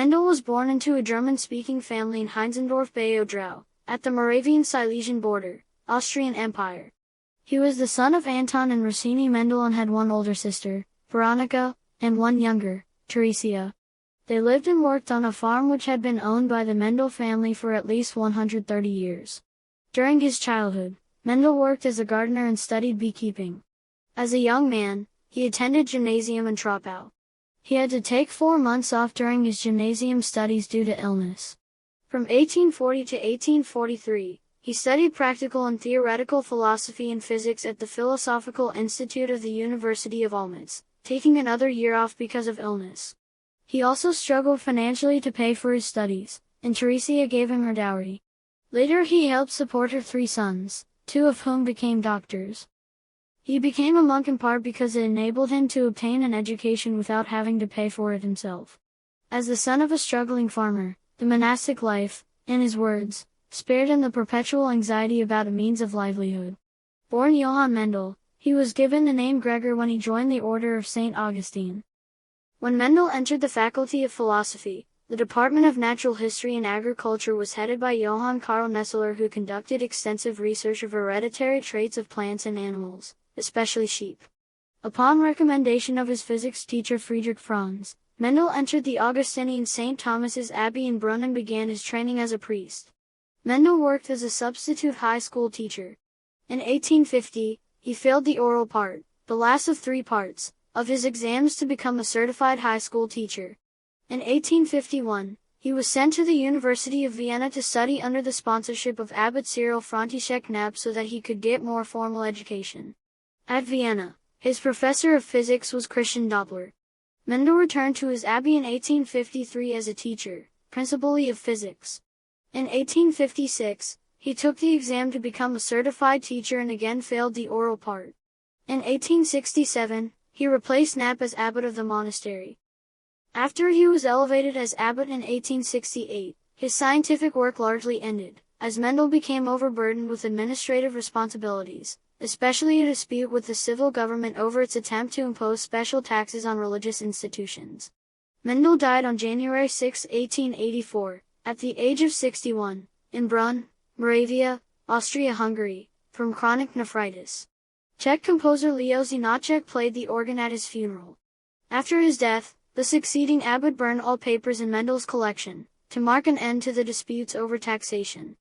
Mendel was born into a German-speaking family in Heinzendorf bei Odrau, at the Moravian-Silesian border, Austrian Empire. He was the son of Anton and Rossini Mendel and had one older sister, Veronica, and one younger, Theresia. They lived and worked on a farm which had been owned by the Mendel family for at least 130 years. During his childhood, Mendel worked as a gardener and studied beekeeping. As a young man, he attended gymnasium in Troppau. He had to take 4 months off during his gymnasium studies due to illness. From 1840 to 1843, he studied practical and theoretical philosophy and physics at the Philosophical Institute of the University of Olmütz, taking another year off because of illness. He also struggled financially to pay for his studies, and Theresia gave him her dowry. Later he helped support her 3 sons, 2 of whom became doctors. He became a monk in part because it enabled him to obtain an education without having to pay for it himself. As the son of a struggling farmer, the monastic life, in his words, spared him the perpetual anxiety about a means of livelihood. Born Johann Mendel, he was given the name Gregor when he joined the order of St. Augustine. When Mendel entered the Faculty of Philosophy, the Department of Natural History and Agriculture was headed by Johann Karl Nesseler, who conducted extensive research of hereditary traits of plants and animals, especially sheep. Upon recommendation of his physics teacher Friedrich Franz, Mendel entered the Augustinian St. Thomas's Abbey in Brunn and began his training as a priest. Mendel worked as a substitute high school teacher. In 1850, he failed the oral part, the last of 3 parts, of his exams to become a certified high school teacher. In 1851, he was sent to the University of Vienna to study under the sponsorship of Abbot Cyril František Knap so that he could get more formal education. At Vienna, his professor of physics was Christian Doppler. Mendel returned to his abbey in 1853 as a teacher, principally of physics. In 1856, he took the exam to become a certified teacher and again failed the oral part. In 1867, he replaced Knapp as abbot of the monastery. After he was elevated as abbot in 1868, his scientific work largely ended, as Mendel became overburdened with administrative responsibilities, especially a dispute with the civil government over its attempt to impose special taxes on religious institutions. Mendel died on January 6, 1884, at the age of 61, in Brunn, Moravia, Austria-Hungary, from chronic nephritis. Czech composer Leo Žinacek played the organ at his funeral. After his death, the succeeding abbot burned all papers in Mendel's collection, to mark an end to the disputes over taxation.